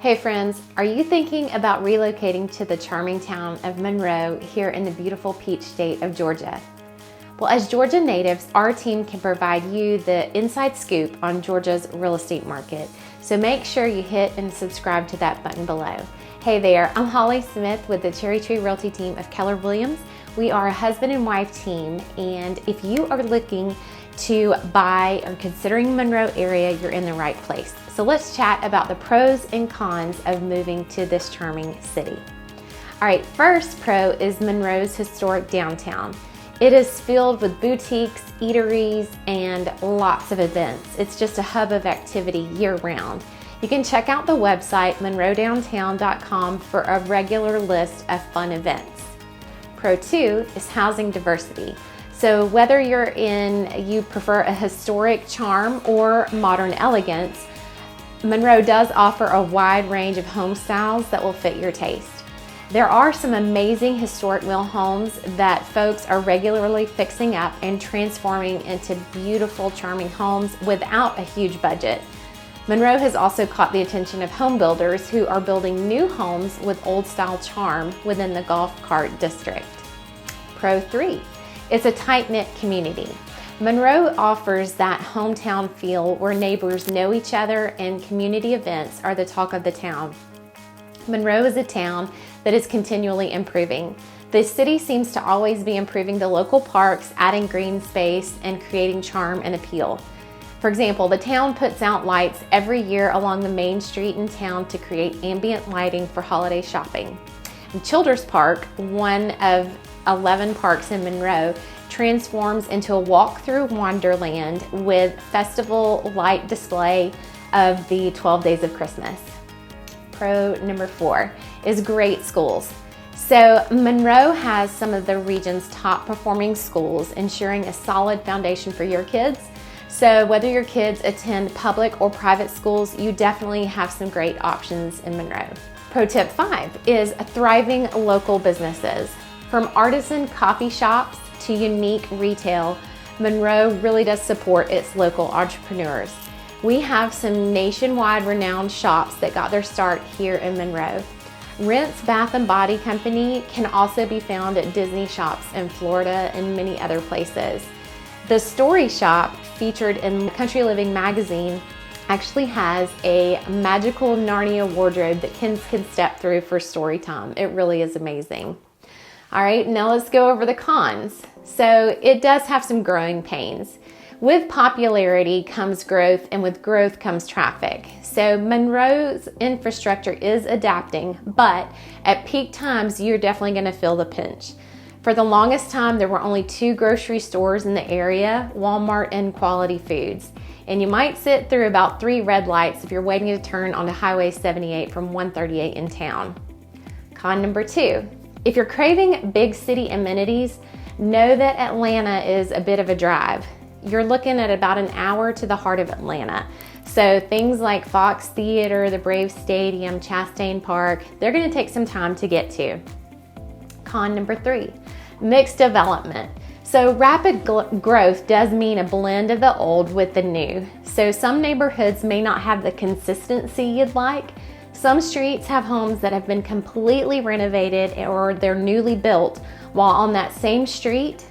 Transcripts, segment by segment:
Hey friends, are you thinking about relocating to the charming town of Monroe here in the beautiful peach state of Georgia? Well, as Georgia natives, our team can provide you the inside scoop on Georgia's real estate market. So make sure you hit and subscribe to that button below. Hey there, I'm Holly Smith with the Cherry Tree Realty team of Keller Williams. We are a husband and wife team, and if you are looking to buy or considering Monroe area, you're in the right place. So let's chat about the pros and cons of moving to this charming city. All right, first pro is Monroe's historic downtown. It is filled with boutiques, eateries, and lots of events. It's just a hub of activity year-round. You can check out the website monroedowntown.com for a regular list of fun events. Pro 2 is housing diversity. So whether you prefer a historic charm or modern elegance, Monroe does offer a wide range of home styles that will fit your taste. There are some amazing historic mill homes that folks are regularly fixing up and transforming into beautiful, charming homes without a huge budget. Monroe has also caught the attention of home builders who are building new homes with old-style charm within the golf cart district. Pro 3, it's a tight-knit community. Monroe offers that hometown feel where neighbors know each other and community events are the talk of the town. Monroe is a town that is continually improving. The city seems to always be improving the local parks, adding green space, and creating charm and appeal. For example, the town puts out lights every year along the main street in town to create ambient lighting for holiday shopping. And Childers Park, one of 11 parks in Monroe, transforms into a walk-through wonderland with festival light display of the 12 Days of Christmas. Pro number 4 is great schools. So Monroe has some of the region's top performing schools, ensuring a solid foundation for your kids. So whether your kids attend public or private schools, you definitely have some great options in Monroe. Pro tip 5 is thriving local businesses. From artisan coffee shops to unique retail, Monroe really does support its local entrepreneurs. We have some nationwide renowned shops that got their start here in Monroe. Rent's Bath & Body Company can also be found at Disney shops in Florida and many other places. The Story Shop, featured in Country Living magazine, actually has a magical Narnia wardrobe that kids can step through for story time. It really is amazing. All right, now let's go over the cons. So it does have some growing pains. With popularity comes growth, and with growth comes traffic. So Monroe's infrastructure is adapting, but at peak times, you're definitely gonna feel the pinch. For the longest time, there were only 2 grocery stores in the area, Walmart and Quality Foods. And you might sit through about 3 red lights if you're waiting to turn onto Highway 78 from 138 in town. Con number 2. If you're craving big city amenities, know that Atlanta is a bit of a drive. You're looking at about an hour to the heart of Atlanta. So things like Fox Theater, the Braves Stadium, Chastain Park, they're gonna take some time to get to. Con number 3, mixed development. So rapid growth does mean a blend of the old with the new. So some neighborhoods may not have the consistency you'd like. Some streets have homes that have been completely renovated or they're newly built, while on that same street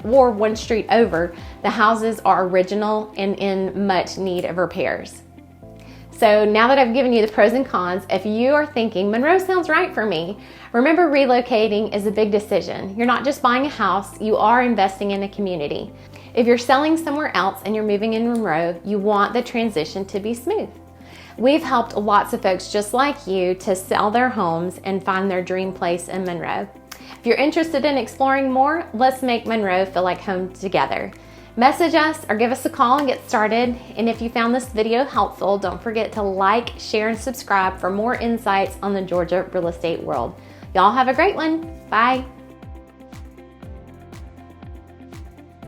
or one street over, the houses are original and in much need of repairs. So now that I've given you the pros and cons, if you are thinking, Monroe sounds right for me, remember relocating is a big decision. You're not just buying a house, you are investing in a community. If you're selling somewhere else and you're moving in Monroe, you want the transition to be smooth. We've helped lots of folks just like you to sell their homes and find their dream place in Monroe. If you're interested in exploring more, let's make Monroe feel like home together. Message us or give us a call and get started. And if you found this video helpful, don't forget to like, share, and subscribe for more insights on the Georgia real estate world. Y'all have a great one. Bye.